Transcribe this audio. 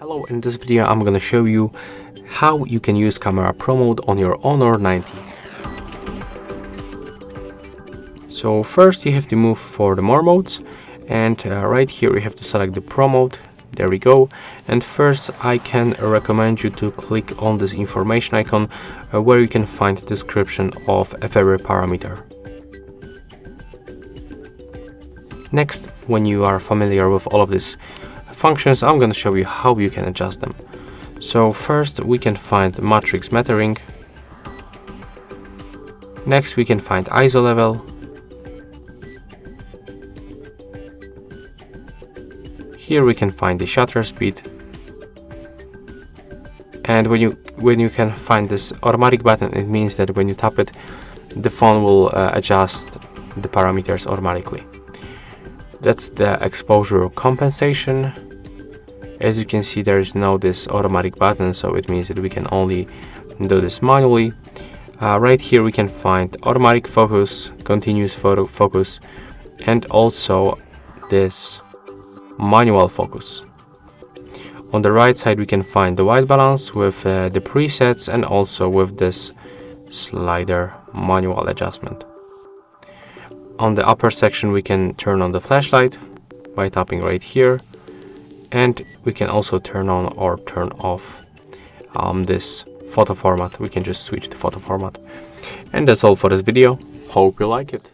Hello, in this video I'm gonna show you how you can use Camera Pro Mode on your Honor 90. So first you have to move for the more modes, and right here you have to select the Pro Mode. There we go. And first I can recommend you to click on this information icon where you can find the description of every parameter. Next, when you are familiar with all of these functions, I'm going to show you how you can adjust them. So first we can find matrix metering. Next we can find ISO level. Here we can find the shutter speed. And when you can find this automatic button, it means that when you tap it, the phone will adjust the parameters automatically. That's the exposure compensation. As you can see, there is no this automatic button, so it means that we can only do this manually. Right here we can find automatic focus, continuous photo focus, and also this manual focus. On the right side we can find the white balance with the presets, and also with this slider manual adjustment. On the upper section we can turn on the flashlight by tapping right here, and we can also turn on or turn off this photo format. We can just switch the photo format. And that's all for this video. Hope you like it.